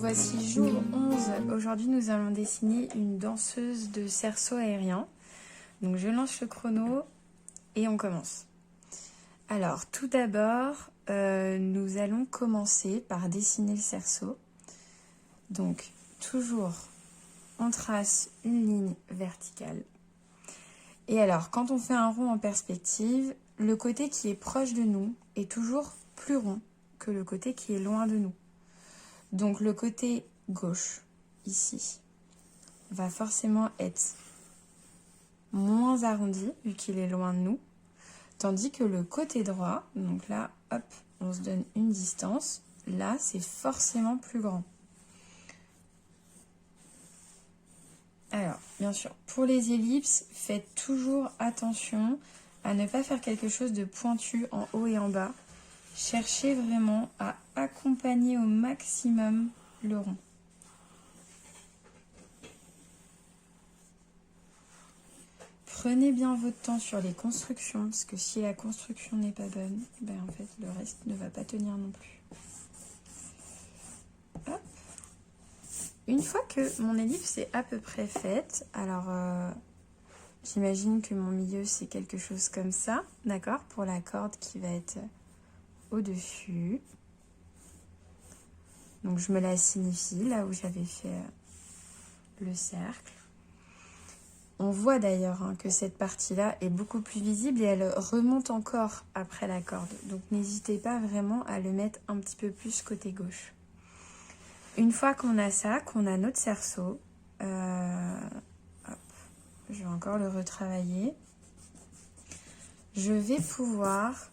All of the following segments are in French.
voici jour 11. Aujourd'hui, nous allons dessiner une danseuse de cerceau aérien. Donc, je lance le chrono et on commence. Alors, tout d'abord, nous allons commencer par dessiner le cerceau. Donc, toujours, on trace une ligne verticale. Et alors, quand on fait un rond en perspective, le côté qui est proche de nous est toujours plus rond que le côté qui est loin de nous. Donc, le côté gauche, ici, va forcément être moins arrondi, vu qu'il est loin de nous. Tandis que le côté droit, donc là, hop, on se donne une distance. Là, c'est forcément plus grand. Alors, bien sûr, pour les ellipses, faites toujours attention à ne pas faire quelque chose de pointu en haut et en bas. Cherchez vraiment à accompagner au maximum le rond. Prenez bien votre temps sur les constructions, parce que si la construction n'est pas bonne, ben en fait, le reste ne va pas tenir non plus. Hop. Une fois que mon ellipse est à peu près faite, alors j'imagine que mon milieu c'est quelque chose comme ça, d'accord, pour la corde qui va être au-dessus. Donc je me la signifie là où j'avais fait le cercle. On voit d'ailleurs que cette partie-là est beaucoup plus visible et elle remonte encore après la corde. Donc n'hésitez pas vraiment à le mettre un petit peu plus côté gauche. Une fois qu'on a ça, qu'on a notre cerceau, hop, je vais encore le retravailler. Je vais pouvoir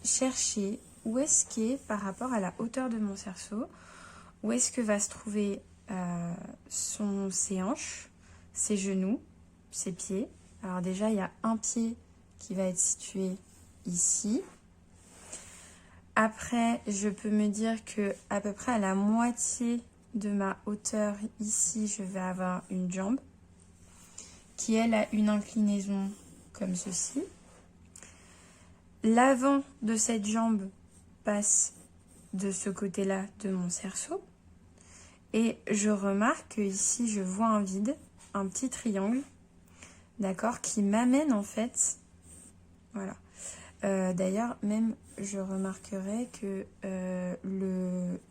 chercher où est-ce qu'est par rapport à la hauteur de mon cerceau, où est-ce que va se trouver ses hanches, ses genoux, ses pieds. Alors déjà, il y a un pied qui va être situé ici. Après, je peux me dire que à peu près à la moitié de ma hauteur ici, je vais avoir une jambe qui, elle, a une inclinaison comme ceci. L'avant de cette jambe passe de ce côté-là de mon cerceau. Et je remarque que ici, je vois un vide, un petit triangle, d'accord, qui m'amène en fait, voilà. D'ailleurs, même, je remarquerai que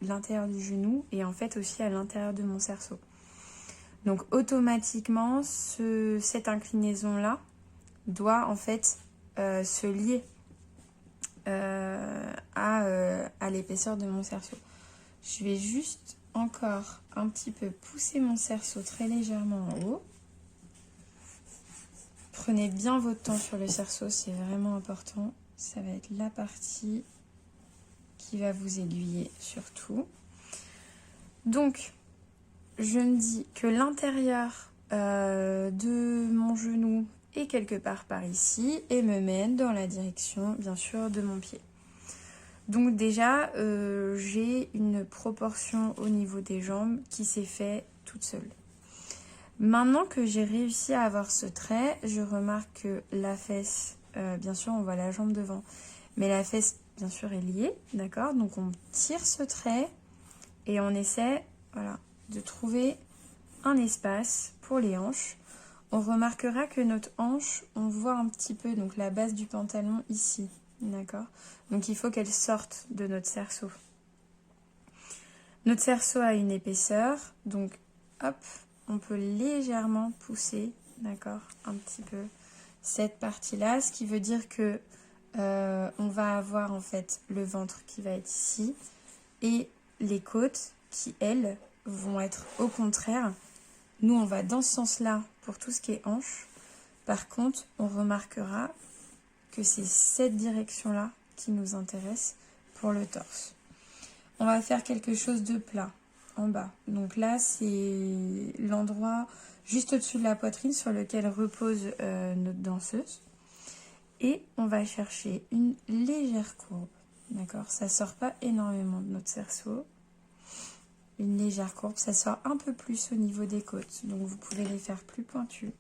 l'intérieur du genou est en fait aussi à l'intérieur de mon cerceau. Donc, automatiquement, cette inclinaison-là doit en fait se lier à l'épaisseur de mon cerceau. Je vais juste encore un petit peu pousser mon cerceau très légèrement en haut. Prenez bien votre temps sur le cerceau, c'est vraiment important. Ça va être la partie qui va vous aiguiller surtout. Donc, je me dis que l'intérieur de mon genou est quelque part par ici et me mène dans la direction, bien sûr, de mon pied. Donc déjà, j'ai une proportion au niveau des jambes qui s'est fait toute seule. Maintenant que j'ai réussi à avoir ce trait, je remarque que la fesse, bien sûr on voit la jambe devant, mais la fesse bien sûr est liée, d'accord? Donc on tire ce trait et on essaie, voilà, de trouver un espace pour les hanches. On remarquera que notre hanche, on voit un petit peu donc la base du pantalon ici, d'accord? Donc il faut qu'elle sorte de notre cerceau. Notre cerceau a une épaisseur, donc hop, on peut légèrement pousser, d'accord, un petit peu cette partie-là, ce qui veut dire que on va avoir en fait le ventre qui va être ici et les côtes qui, elles, vont être au contraire. Nous, on va dans ce sens-là pour tout ce qui est hanche. Par contre, on remarquera que c'est cette direction-là qui nous intéresse pour le torse. On va faire quelque chose de plat en bas. Donc là, c'est l'endroit juste au-dessus de la poitrine sur lequel repose notre danseuse. Et on va chercher une légère courbe. D'accord? Ça sort pas énormément de notre cerceau. Une légère courbe, ça sort un peu plus au niveau des côtes. Donc vous pouvez les faire plus pointues.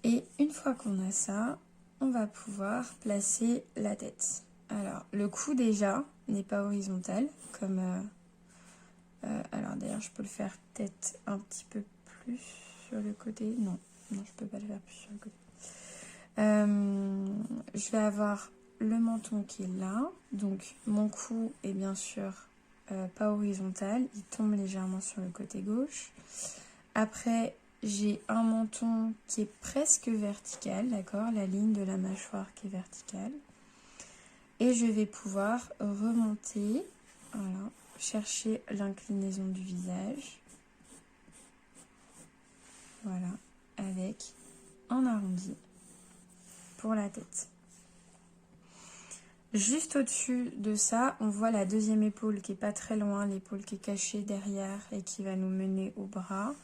Et une fois qu'on a ça, on va pouvoir placer la tête. Alors, le cou déjà, n'est pas horizontale, comme... alors d'ailleurs, je peux le faire peut-être un petit peu plus sur le côté. Non, non, je peux pas le faire plus sur le côté. Je vais avoir le menton qui est là. Donc, mon cou est bien sûr pas horizontal. Il tombe légèrement sur le côté gauche. Après, j'ai un menton qui est presque vertical, d'accord? La ligne de la mâchoire qui est verticale. Et je vais pouvoir remonter, voilà, chercher l'inclinaison du visage. Voilà, avec un arrondi pour la tête. Juste au-dessus de ça, on voit la deuxième épaule qui est pas très loin, l'épaule qui est cachée derrière et qui va nous mener au bras.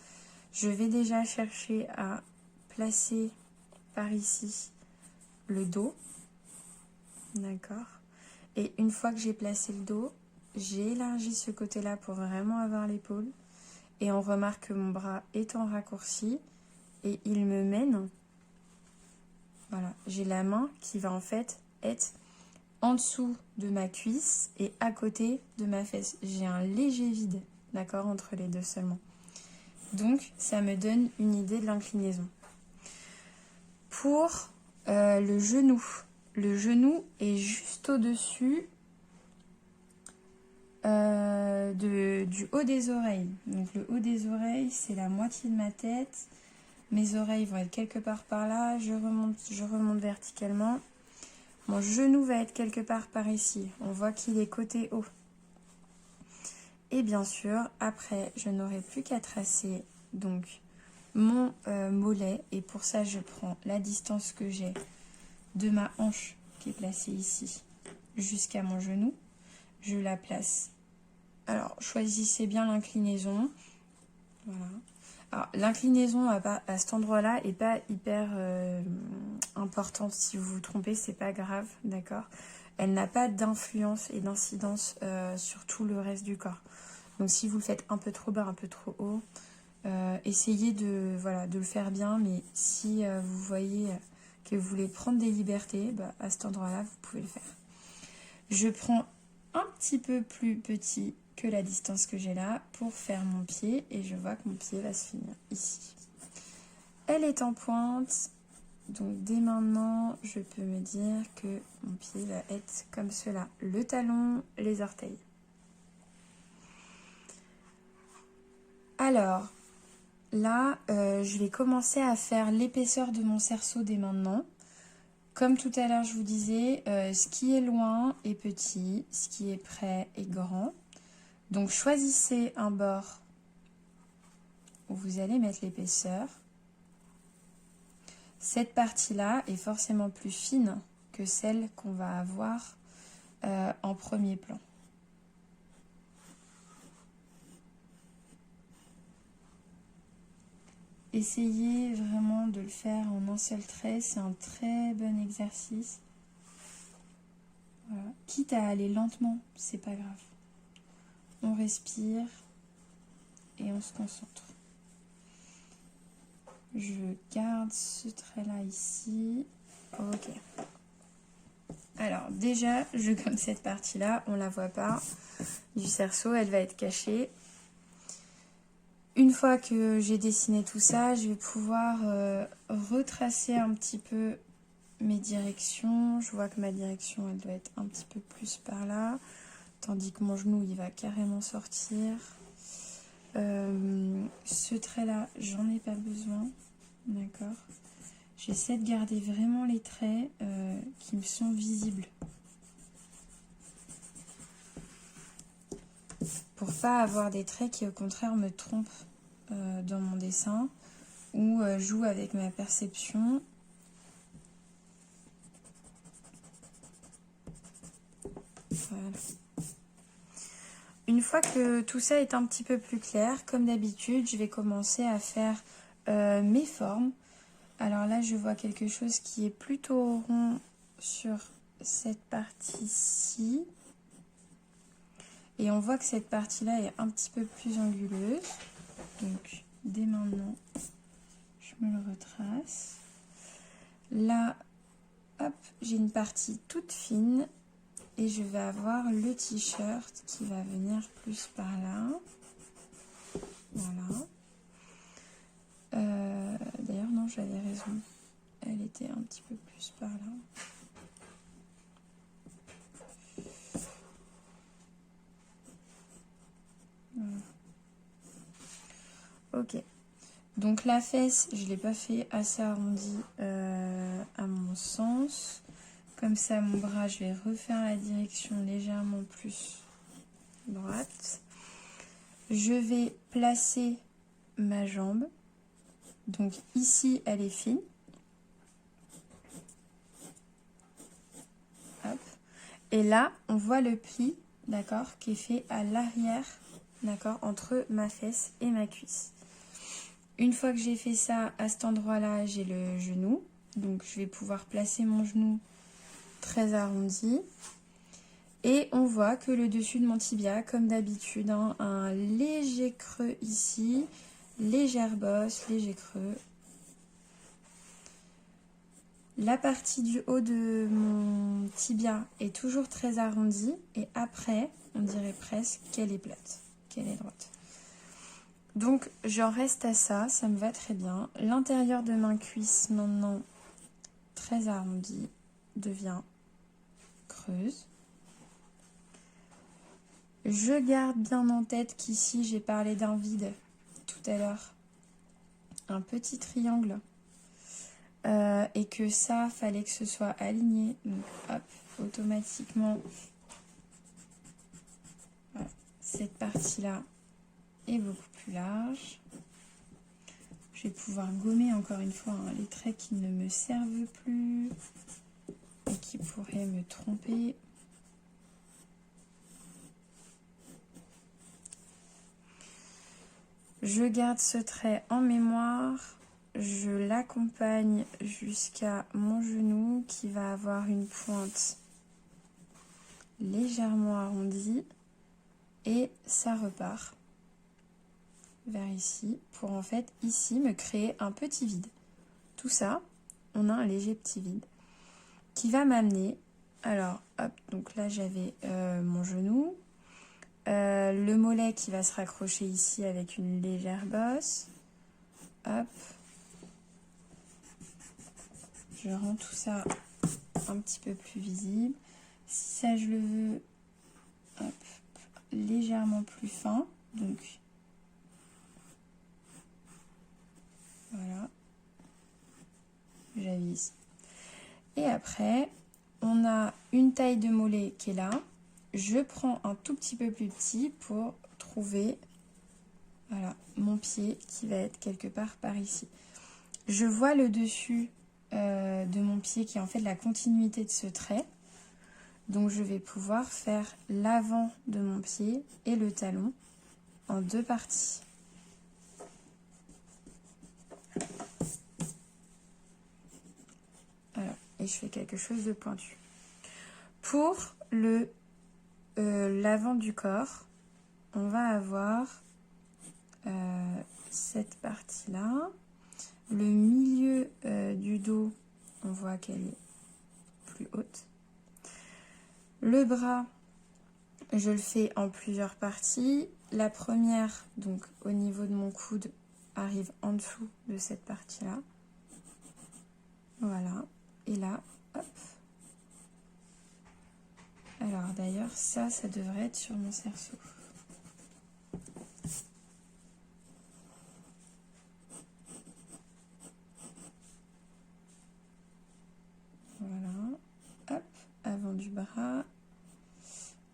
Je vais déjà chercher à placer par ici le dos. D'accord. Et une fois que j'ai placé le dos, j'ai élargi ce côté-là pour vraiment avoir l'épaule. Et on remarque que mon bras est en raccourci et il me mène. Voilà, j'ai la main qui va en fait être en dessous de ma cuisse et à côté de ma fesse. J'ai un léger vide, d'accord, entre les deux seulement. Donc, ça me donne une idée de l'inclinaison. Pour le genou est juste au-dessus du haut des oreilles. Donc, le haut des oreilles, c'est la moitié de ma tête. Mes oreilles vont être quelque part par là. Je remonte verticalement. Mon genou va être quelque part par ici. On voit qu'il est côté haut. Et bien sûr, après, je n'aurai plus qu'à tracer donc mon mollet. Et pour ça, je prends la distance que j'ai de ma hanche qui est placée ici jusqu'à mon genou. Je la place. Alors, choisissez bien l'inclinaison. Voilà. Alors, l'inclinaison à cet endroit-là n'est pas hyper importante. Si vous vous trompez, c'est pas grave, d'accord? Elle n'a pas d'influence et d'incidence sur tout le reste du corps. Donc, si vous le faites un peu trop bas, un peu trop haut, essayez de le faire bien. Mais si vous voyez que vous voulez prendre des libertés, à cet endroit-là, vous pouvez le faire. Je prends un petit peu plus petit que la distance que j'ai là pour faire mon pied et je vois que mon pied va se finir ici. Elle est en pointe, donc dès maintenant, je peux me dire que mon pied va être comme cela. Le talon, les orteils. Alors, là, je vais commencer à faire l'épaisseur de mon cerceau dès maintenant. Comme tout à l'heure, je vous disais, ce qui est loin est petit, ce qui est près est grand. Donc, choisissez un bord où vous allez mettre l'épaisseur. Cette partie-là est forcément plus fine que celle qu'on va avoir en premier plan. Essayez vraiment de le faire en un seul trait, c'est un très bon exercice. Voilà. Quitte à aller lentement, c'est pas grave. On respire et on se concentre. Je garde ce trait-là ici. Ok. Alors déjà, je gomme cette partie-là, on la voit pas du cerceau, elle va être cachée. Une fois que j'ai dessiné tout ça, je vais pouvoir retracer un petit peu mes directions. Je vois que ma direction, elle doit être un petit peu plus par là, tandis que mon genou, il va carrément sortir. Ce trait-là, j'en ai pas besoin, d'accord? J'essaie de garder vraiment les traits qui me sont visibles. Pour pas avoir des traits qui au contraire me trompent dans mon dessin ou jouent avec ma perception. Voilà. Une fois que tout ça est un petit peu plus clair, comme d'habitude, je vais commencer à faire mes formes. Alors là, je vois quelque chose qui est plutôt rond sur cette partie-ci. Et on voit que cette partie-là est un petit peu plus anguleuse. Donc, dès maintenant, je me le retrace. Là, hop, j'ai une partie toute fine Et je vais avoir le t-shirt qui va venir plus par là. Voilà. D'ailleurs, non, j'avais raison. Elle était un petit peu plus par là. Voilà. Ok. Donc la fesse, je ne l'ai pas fait assez arrondi à mon sens. Comme ça, mon bras, je vais refaire la direction légèrement plus droite. Je vais placer ma jambe. Donc ici, elle est fine. Hop. Et là, on voit le pli, d'accord, qui est fait à l'arrière, d'accord, entre ma fesse et ma cuisse. Une fois que j'ai fait ça, à cet endroit-là, j'ai le genou. Donc je vais pouvoir placer mon genou très arrondi. Et on voit que le dessus de mon tibia, comme d'habitude, hein, un léger creux ici, légère bosse, léger creux. La partie du haut de mon tibia est toujours très arrondie et après, on dirait presque qu'elle est plate, qu'elle est droite. Donc j'en reste à ça, ça me va très bien. L'intérieur de ma cuisse maintenant, très arrondi, devient creuse. Je garde bien en tête qu'ici, j'ai parlé d'un vide tout à l'heure, un petit triangle, et que ça, fallait que ce soit aligné. Donc, hop, automatiquement, voilà, cette partie-là est beaucoup plus large. Je vais pouvoir gommer encore une fois hein, les traits qui ne me servent plus et qui pourraient me tromper. Je garde ce trait en mémoire, je l'accompagne jusqu'à mon genou qui va avoir une pointe légèrement arrondie et ça repart vers ici pour en fait ici me créer un petit vide. Tout ça, on a un léger petit vide qui va m'amener, alors hop, donc là j'avais mon genou, le mollet qui va se raccrocher ici avec une légère bosse. Hop. Je rends tout ça un petit peu plus visible. Si ça je le veux, hop, légèrement plus fin. Donc voilà. J'avise. Et après, on a une taille de mollet qui est là. Je prends un tout petit peu plus petit pour trouver voilà, mon pied qui va être quelque part par ici. Je vois le dessus de mon pied qui est en fait la continuité de ce trait. Donc je vais pouvoir faire l'avant de mon pied et le talon en deux parties. Voilà, et je fais quelque chose de pointu. Pour l'avant du corps, on va avoir cette partie-là. Le milieu du dos, on voit qu'elle est plus haute. Le bras, je le fais en plusieurs parties. La première, donc au niveau de mon coude, arrive en dessous de cette partie-là. Voilà. Et là, hop. Alors d'ailleurs, ça devrait être sur mon cerceau. Voilà. Hop, avant du bras.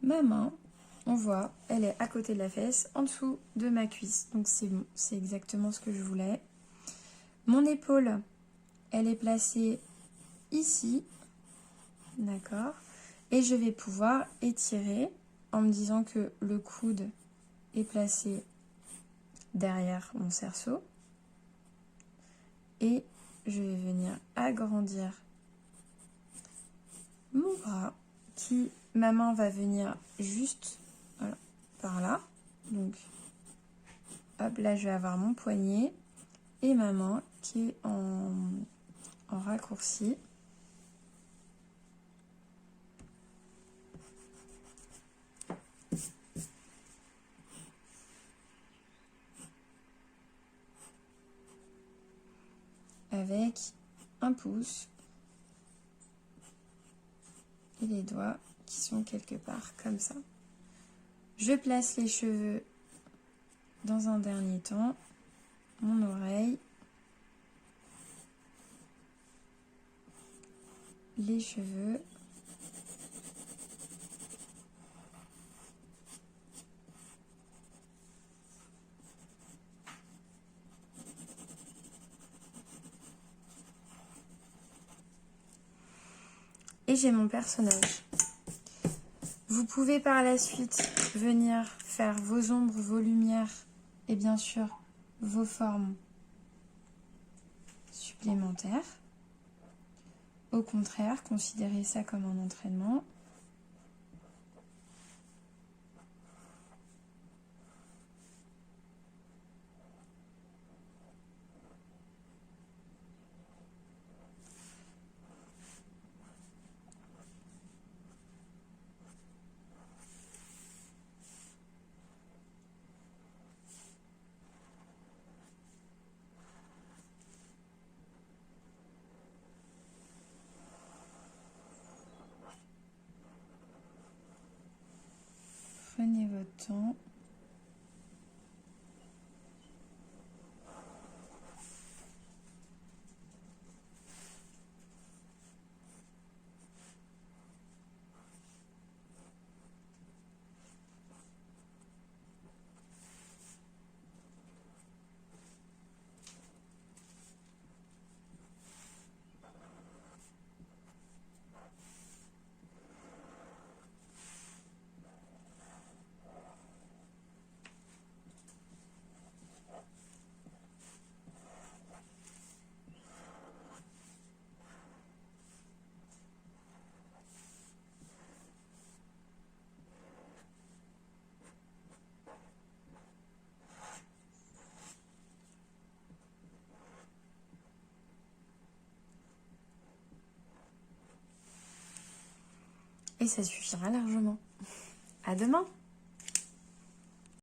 Ma main, on voit, elle est à côté de la fesse, en dessous de ma cuisse. Donc c'est bon, c'est exactement ce que je voulais. Mon épaule, elle est placée ici. D'accord. Et je vais pouvoir étirer en me disant que le coude est placé derrière mon cerceau. Et je vais venir agrandir mon bras qui, ma main va venir juste voilà, par là. Donc, hop, là je vais avoir mon poignet et ma main qui est en raccourci. avec un pouce et les doigts qui sont quelque part comme ça. Je place les cheveux dans un dernier temps, mon oreille, les cheveux, et j'ai mon personnage. Vous pouvez par la suite venir faire vos ombres, vos lumières et bien sûr vos formes supplémentaires. Au contraire, considérez ça comme un entraînement. Prenez votre temps. Et ça suffira largement. À demain!